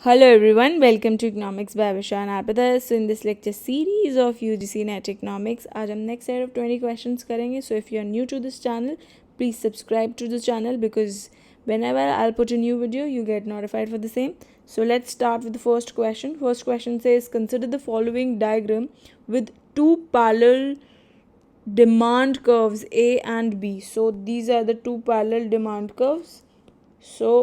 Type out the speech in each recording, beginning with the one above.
Hello everyone, welcome to Economics by Visha and Arpita. So in this lecture series of UGC NET Economics, आज हम next set of 20 questions करेंगे. So if you are new to this channel, please subscribe to the channel because whenever I'll put a new video, you get notified for the same. So let's start with the first question. First question says, consider the following diagram with two parallel demand curves A and B. So these are the two parallel demand curves. So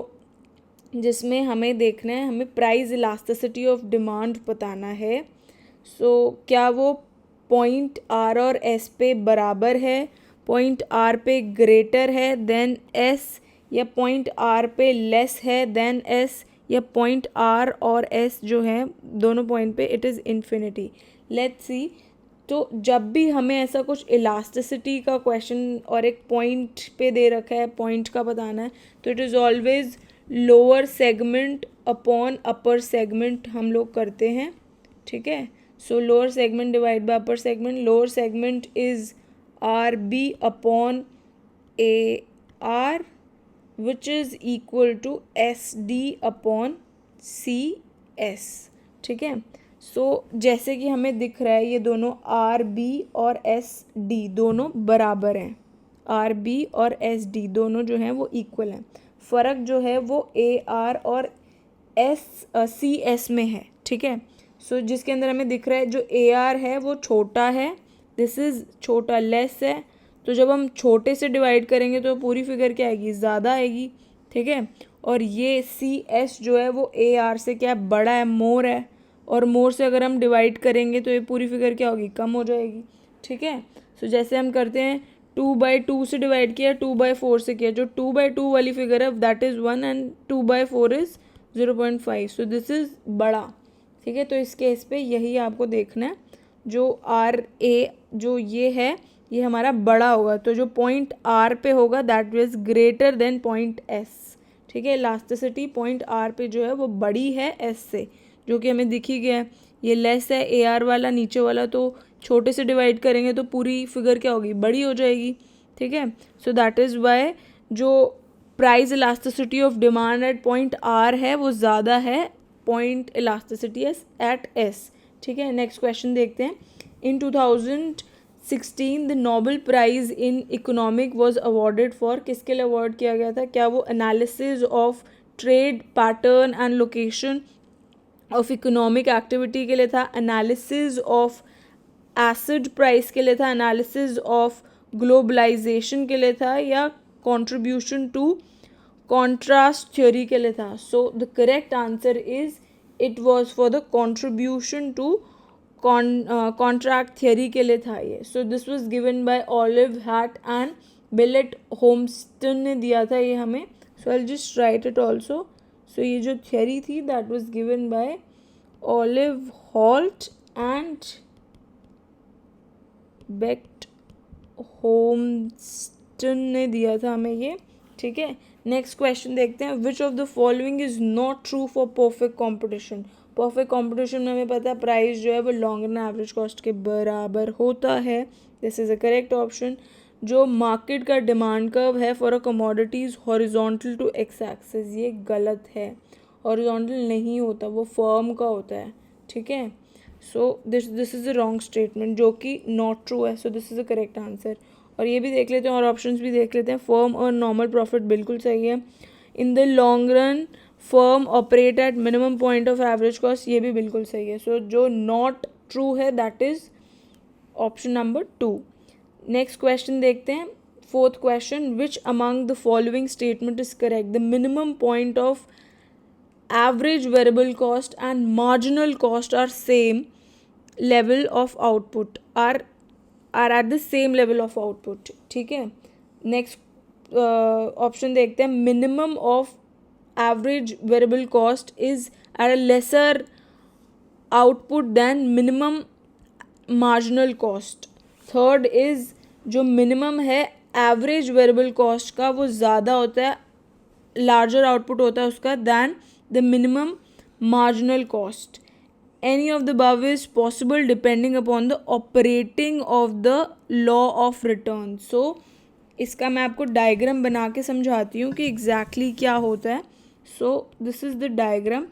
जिसमें हमें देखना है, हमें price elasticity of demand बताना है. क्या वो point are और एस पे बराबर है, पॉइंट आर पे ग्रेटर है देन एस, या पॉइंट आर पे लेस है देन एस, या पॉइंट आर और एस जो है दोनों पॉइंट पे it is infinity. Let's see. तो जब भी हमें ऐसा कुछ इलास्टिसिटी का क्वेश्चन और एक पॉइंट पे दे रखा है, पॉइंट का बताना है, तो it is always lower segment upon upper segment हम लोग करते हैं. ठीक है. So lower segment divide by upper segment. Lower segment is R B upon A R which is equal to S D upon C S. ठीक है. जैसे कि हमें दिख रहा है ये दोनों आर बी और एस डी दोनों बराबर हैं. आर बी और एस डी दोनों जो हैं वो इक्वल हैं. फ़र्क जो है वो ए आर और एस सी एस में है. ठीक है. जिसके अंदर हमें दिख रहा है जो ए आर है वो छोटा है, दिस इज़ छोटा लेस है. तो जब हम छोटे से डिवाइड करेंगे तो पूरी फिगर क्या आएगी, ज़्यादा आएगी. ठीक है. और ये सी एस जो है वो ए आर से क्या बड़ा है, मोर है. और मोर से अगर हम डिवाइड करेंगे तो ये पूरी फिगर क्या होगी, कम हो जाएगी. ठीक है. जैसे हम करते हैं 2/2 से डिवाइड किया, 2/4 से किया, जो 2/2 वाली फिगर है that is 1 and 2/4 is 0.5. So this is बड़ा. ठीक है. तो इस केस पे यही आपको देखना है, जो आर ए जो ये है ये हमारा बड़ा होगा. तो जो पॉइंट आर पे होगा that is greater than point S. ठीक है. इलास्टिसिटी पॉइंट आर पे जो है वो बड़ी है एस से, जो कि हमें दिख ही गया है. ये लेस है ए आर वाला, नीचे वाला तो छोटे से डिवाइड करेंगे तो पूरी फिगर क्या होगी, बड़ी हो जाएगी. ठीक है. दैट इज़ वाई जो price elasticity of demand at point R है वो ज़्यादा है पॉइंट इलास्टिसिटी एट एस. ठीक है. नेक्स्ट क्वेश्चन देखते हैं. इन 2016 the Nobel prize in economic was awarded for, किसके लिए अवॉर्ड किया गया था? क्या वो analysis of trade pattern and location of economic activity के लिए था, एनालिसिस ऑफ एसिड प्राइस के लिए था, एनालिसिस ऑफ ग्लोबलाइजेशन के लिए था, या कंट्रीब्यूशन टू कॉन्ट्रास्ट थ्योरी के लिए था? The correct answer is it was for the contribution to contract theory के लिए था ये. This was given by Oliver Hart and Bengt Holmstrom ने दिया था ये हमें. I will just write it also. ये जो थ्योरी थी that was given by Oliver Hart and Bengt Holmstrom ने दिया था हमें ये. ठीक है. नेक्स्ट क्वेश्चन देखते हैं. विच of the following is not true for perfect competition? Perfect competition में हमें पता है प्राइस जो है वो लॉन्ग रन एवरेज कॉस्ट के बराबर होता है. This is a correct option. जो मार्केट का डिमांड कर्व है for a commodities horizontal to X axis, ये गलत है. हॉरिजॉन्टल नहीं होता, वो फर्म का होता है. ठीक है. This is a wrong statement जो कि नॉट ट्रू है. This is a correct answer. और ये भी देख लेते हैं और ऑप्शंस भी देख लेते हैं. फर्म और नॉर्मल प्रॉफिट बिल्कुल सही है. In the long run firm operate at minimum point of average cost, ये भी बिल्कुल सही है. जो नॉट ट्रू है that is option number 2. Next question देखते हैं. Fourth question. Which among the following statement is correct? The minimum point of average variable cost and marginal cost are same level of output, are at the same level of output. ठीक है. Next option देखते हैं. Minimum of average variable cost is at a lesser output than minimum marginal cost. Third is जो minimum है average variable cost का वो ज़्यादा होता है, लार्जर आउटपुट होता है उसका then the minimum marginal cost. Any of the above is possible depending upon the operating of the law of return. इसका मैं आपको डायग्राम बना के समझाती हूँ कि एग्जैक्टली क्या होता है. This is the diagram.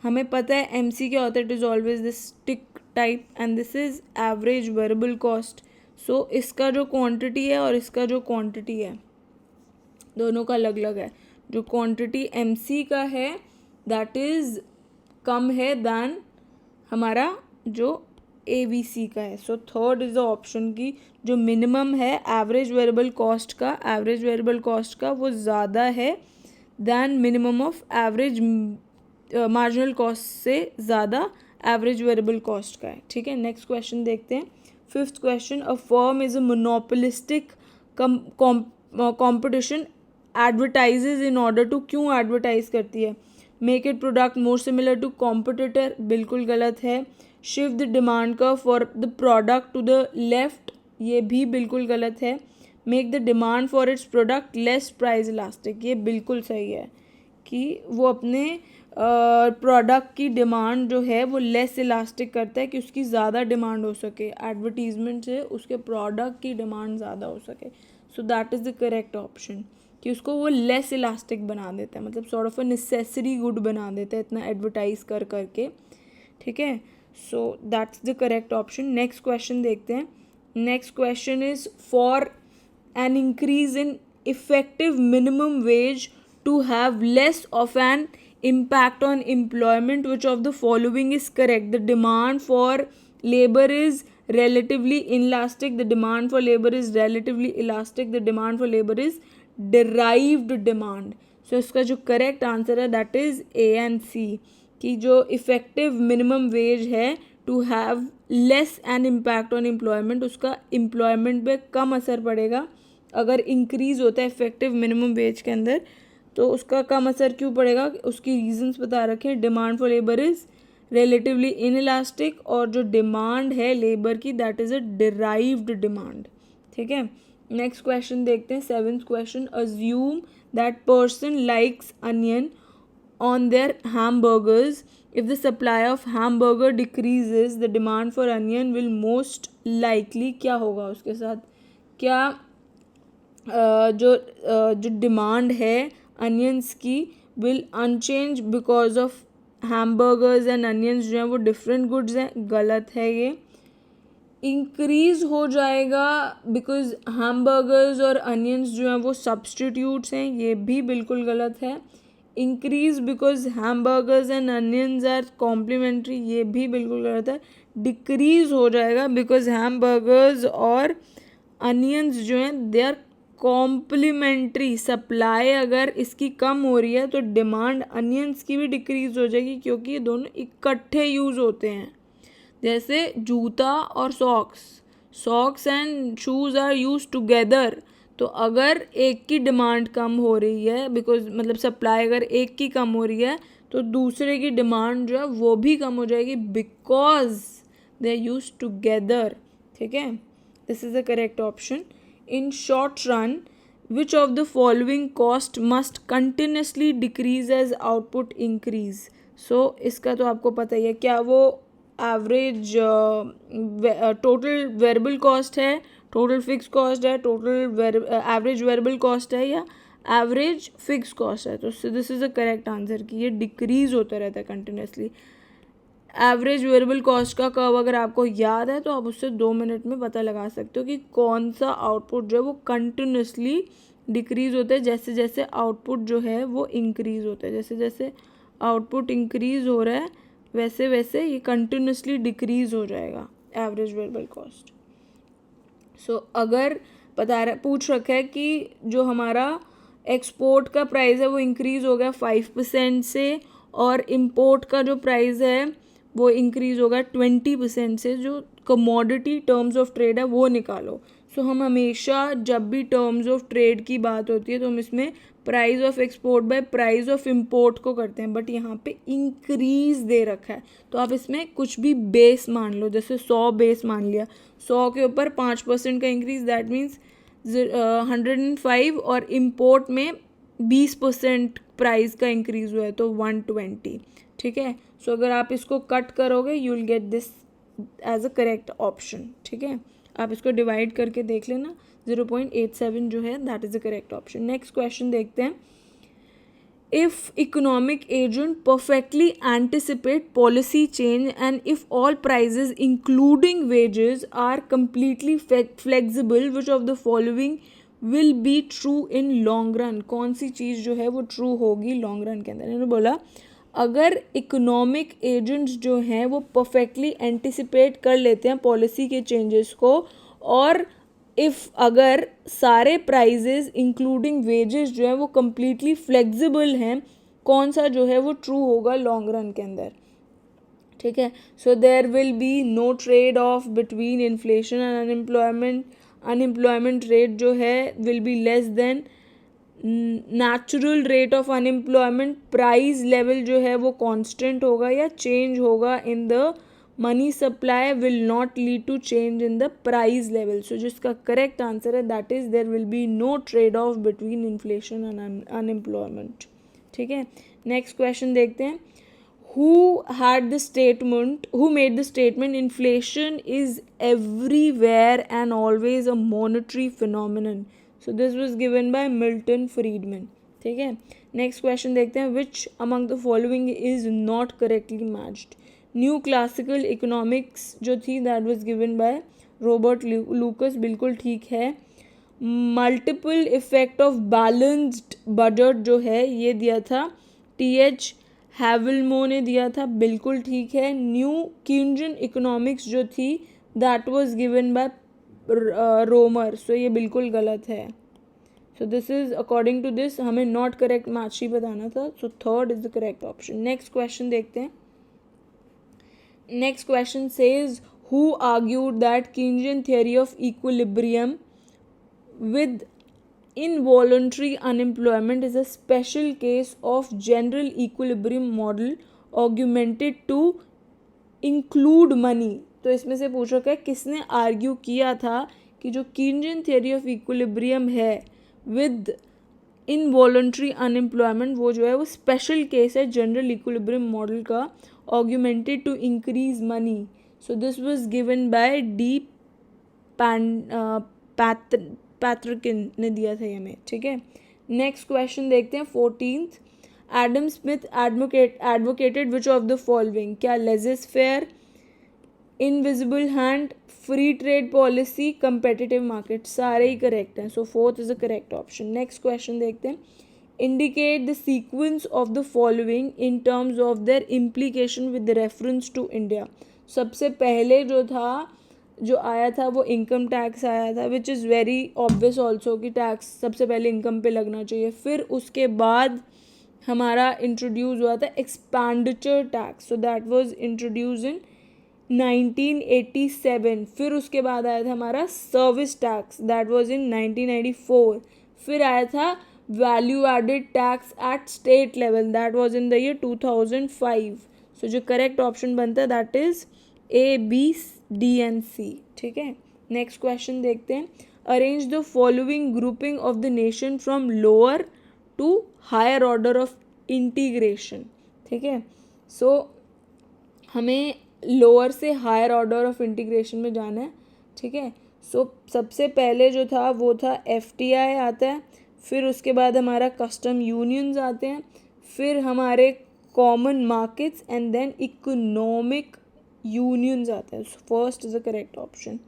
हमें पता है MC क्या होता है, it is always this tick type and this is average variable cost. So इसका जो क्वांटिटी है और इसका जो क्वांटिटी है दोनों का अलग अलग है. जो क्वांटिटी MC का है दैट इज़ कम है दैन हमारा जो ABC का है. So third is the option की जो मिनिमम है एवरेज वेरिएबल कॉस्ट का वो ज़्यादा है than minimum of average marginal cost से ज़्यादा एवरेज वेरिएबल कॉस्ट का है. ठीक है, नेक्स्ट क्वेश्चन देखते हैं. Fifth question, a firm is a monopolistic competition advertises in order to, क्यों एडवर्टाइज करती है? Make it product more similar to competitor, बिल्कुल गलत है. Shift the demand curve for the product to the left, ये भी बिल्कुल गलत है. Make the demand for its product less price elastic, ये बिल्कुल सही है कि वो अपने प्रोडक्ट की डिमांड जो है वो लेस इलास्टिक करता है कि उसकी ज़्यादा डिमांड हो सके, एडवर्टीजमेंट से उसके प्रोडक्ट की डिमांड ज़्यादा हो सके. So that is the correct option कि उसको वो लेस इलास्टिक बना देता है, मतलब sort of a necessary good बना देता है इतना एडवर्टाइज कर करके. ठीक है, so that's the correct option. Next question देखते हैं. Next question is for an increase in effective minimum wage to have less of an impact on employment, which of the following is correct? The demand for labor is relatively inelastic, the demand for labor is relatively elastic, the demand for labor is derived demand. So इसका जो correct answer है that is A and C कि जो effective minimum wage है to have less an impact on employment, उसका employment पे कम असर पड़ेगा. अगर increase होता है effective minimum wage के अंदर तो उसका कम असर क्यों पड़ेगा, उसकी रीजंस बता रखे हैं. Demand for labour is relatively inelastic और जो डिमांड है लेबर की that is a derived demand. ठीक है, नेक्स्ट क्वेश्चन देखते हैं. Seventh question, assume that person likes onion on their hamburgers. If the supply of hamburger decreases the demand for onion will most likely, क्या होगा उसके साथ? क्या जो डिमांड है अनियंस की will unchange because of hamburgers and onions जो हैं वो डिफरेंट गुड्स हैं, गलत है ये. इंक्रीज हो जाएगा बिकॉज हैमबर्गर्स और अनियंस जो हैं वो सब्सटीट्यूट्स हैं, ये भी बिल्कुल गलत है. Increase because hamburgers and onions are complementary, ये भी बिल्कुल गलत है. डिक्रीज हो जाएगा बिकॉज हैमबर्गर्स और अनियंस जो हैं दे आर कॉम्प्लीमेंट्री. सप्लाई अगर इसकी कम हो रही है तो डिमांड अनियंस की भी डिक्रीज हो जाएगी क्योंकि ये दोनों इकट्ठे यूज़ होते हैं. जैसे जूता और socks and shoes are use together. तो अगर एक की डिमांड कम हो रही है बिकॉज मतलब सप्लाई अगर एक की कम हो रही है तो दूसरे की डिमांड जो है वो भी कम हो जाएगी because they are use together. ठीक है, this is the correct option. In short run, which of the following cost must continuously decrease as output increase? So इसका तो आपको पता ही है. क्या वो एवरेज टोटल वेरिएबल कॉस्ट है, टोटल फिक्स कॉस्ट है, टोटल एवरेज वेरिएबल कॉस्ट है या एवरेज फिक्स कॉस्ट है? तो this is the correct answer कि ये डिक्रीज होता रहता है कंटिन्यूसली. एवरेज वेरिएबल कॉस्ट का कर्व अगर आपको याद है तो आप उससे 2 मिनट में पता लगा सकते हो कि कौन सा आउटपुट जो है वो कंटिन्यूसली डिक्रीज होता है जैसे जैसे आउटपुट जो है वो इंक्रीज होता है. जैसे जैसे आउटपुट इंक्रीज हो रहा है वैसे वैसे ये कंटिन्यूसली डिक्रीज हो जाएगा एवरेज वेरिएबल कॉस्ट. सो अगर पूछ रखा है कि जो हमारा एक्सपोर्ट का प्राइस है वो इंक्रीज हो गया 5% से और इम्पोर्ट का जो प्राइस है वो इंक्रीज होगा 20% से, जो कमोडिटी टर्म्स ऑफ ट्रेड है वो निकालो. सो हम हमेशा जब भी टर्म्स ऑफ ट्रेड की बात होती है तो हम इसमें price of export bye price of import को करते हैं, बट यहाँ पे इंक्रीज दे रखा है तो आप इसमें कुछ भी बेस मान लो. जैसे 100 बेस मान लिया, 100 के ऊपर 5% का इंक्रीज दैट मीन्स 105 और इम्पोर्ट में 20% प्राइस का इंक्रीज हुआ है तो 120. ठीक है, सो अगर आप इसको कट करोगे you will get this as a correct option. ठीक है, आप इसको डिवाइड करके देख लेना, 0.87 जो है that is the correct option. Next question देखते हैं. if economic agent perfectly anticipate policy change and if all prices including wages are completely flexible, which of the following will be true in long run? कौन सी चीज़ जो है वो true होगी long run के अंदर? इन्होंने बोला अगर इकोनॉमिक एजेंट्स जो हैं वो परफेक्टली एंटिसिपेट कर लेते हैं पॉलिसी के चेंजेस को, और इफ़ अगर सारे प्राइजेस इंक्लूडिंग वेजेस जो है वो कम्प्लीटली फ्लेक्सिबल हैं, कौन सा जो है वो ट्रू होगा लॉन्ग रन के अंदर? ठीक है, so there will be no trade off between inflation and unemployment. Unemployment rate जो है will be less than natural rate of unemployment. Price level जो है वो कांस्टेंट होगा या चेंज होगा in the money supply will not lead to change in the price level. So जिसका correct answer है that is there will be no trade off between inflation and unemployment. ठीक है, नेक्स्ट क्वेश्चन देखते हैं. Who made the statement inflation is everywhere and always a monetary phenomenon? So this was given by Milton Friedman. ठीक है, next question देखते हैं. Which among the following is not correctly matched? New classical economics जो थी that was given by Robert लूकस, बिल्कुल ठीक है. Multiple effect of balanced budget जो है ये दिया था TH हैवलमो ने दिया था, बिल्कुल ठीक है. न्यू कीनजन इकोनॉमिक्स जो थी that was given by Romer, so ये बिल्कुल गलत है. So this is according to this हमें नॉट करेक्ट मैच ही बताना था. So third is the correct option. Next question देखते हैं. Next question says who argued that Keynesian theory of equilibrium with involuntary unemployment is a special case of general equilibrium model augmented to include money. तो इसमें से पूछ रखा है किसने argue किया था कि जो कीनजन थियरी ऑफ इक्विलिब्रियम है विद इनवॉलंटरी अनएम्प्लॉयमेंट वो जो है वो स्पेशल केस है जनरल इक्विलिब्रियम मॉडल का, augmented to increase money. So this was given by D Patinkin ने दिया था ये हमें. ठीक है, नेक्स्ट क्वेश्चन देखते हैं. 14th, Adam Smith advocated which of the following? क्या laissez faire, invisible hand, free trade policy, competitive market? सारे ही करेक्ट हैं. So fourth is the correct option. Next question देखते हैं. Indicate the sequence of the following in terms of their implication with reference to India. सबसे पहले जो आया था वो इनकम टैक्स आया था, which is very obvious also कि टैक्स सबसे पहले इनकम पे लगना चाहिए. फिर उसके बाद हमारा इंट्रोड्यूस हुआ था expenditure tax, so that was introduce in 1987. फिर उसके बाद आया था हमारा service tax, that was in 1994. फिर आया था value added tax at state level, that was in the year 2005. So जो करेक्ट ऑप्शन बनता है that is A, B, D and C. ठीक है, नेक्स्ट क्वेश्चन देखते हैं. Arrange the following grouping of the nation from lower to higher order of integration. ठीक है, सो हमें लोअर से हायर ऑर्डर ऑफ इंटीग्रेशन में जाना है. ठीक है, सो सबसे पहले जो था वो था FTI आता है, फिर उसके बाद हमारा कस्टम यूनियंस आते हैं, फिर हमारे common markets and then economic unions आता है. First is the correct option.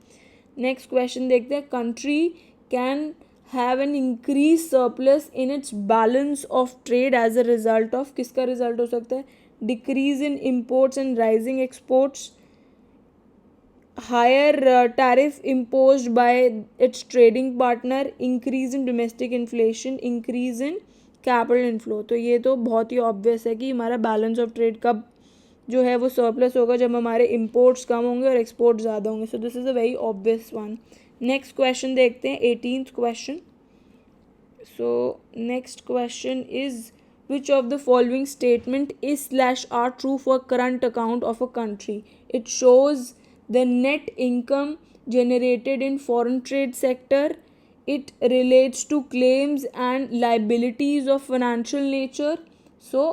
Next question देखते हैं. Country can have an increase surplus in its balance of trade as a result of? किसका रिजल्ट हो सकता है? Decrease in imports and rising exports, higher tariff imposed by its trading partner, increase in domestic inflation, increase in capital inflow. तो ये तो बहुत ही obvious है कि हमारा बैलेंस ऑफ ट्रेड कब जो है वो सरप्लस होगा? जब हमारे इंपोर्ट्स कम होंगे और एक्सपोर्ट ज़्यादा होंगे. So this is a very obvious one. Next question देखते हैं. 18th question. So next question is which of the following statement is/are true for current account of a country? It shows the net income generated in foreign trade sector. It relates to claims and liabilities of financial nature. So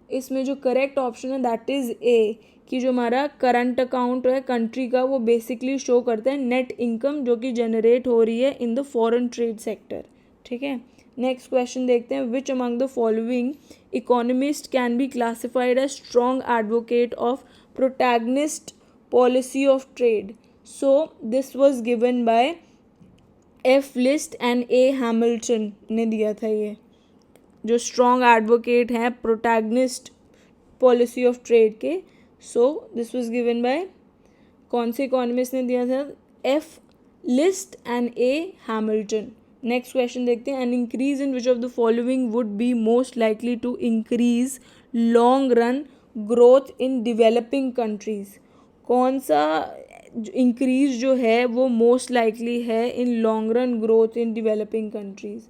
इसमें जो correct option है that is A, कि जो हमारा current account है country का वो basically show करता है नेट इनकम जो कि जनरेट हो रही है in the foreign trade sector. ठीक है, नेक्स्ट क्वेश्चन देखते हैं, which among the following economist can be classified as strong advocate of protagonist policy of trade. So this was given by F List and A Hamilton ने दिया था ये, जो strong advocate हैं प्रोटैगनिस्ट पॉलिसी ऑफ ट्रेड के. So this was given by, कौन से economist ने दिया था? F List and A Hamilton. Next question देखते हैं, an increase in which of the following would be most likely to increase long run growth in developing countries. कौन सा increase जो है वो मोस्ट लाइकली है in long run growth in developing countries?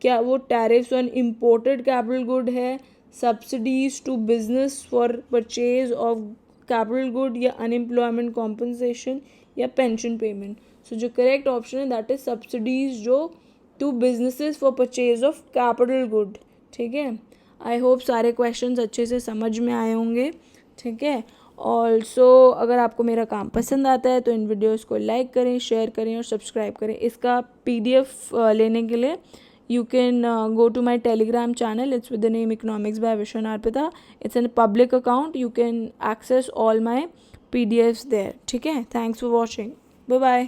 क्या वो tariffs on imported capital good है, subsidies to business for purchase of capital good, या अनएम्प्लॉयमेंट कॉम्पनसेशन, या पेंशन पेमेंट? सो जो करेक्ट ऑप्शन है दैट इज सब्सिडीज जो to businesses for purchase of capital good. ठीक है, आई होप सारे questions अच्छे से समझ में आए होंगे. ठीक है, ऑल्सो अगर आपको मेरा काम पसंद आता है तो इन वीडियोस को लाइक करें, शेयर करें और सब्सक्राइब करें. इसका PDF लेने के लिए you can go to my Telegram channel. It's with the name Economics by Visha and Arpita. It's in a public account. You can access all my PDFs there. ठीक है, thanks for watching. Bye bye.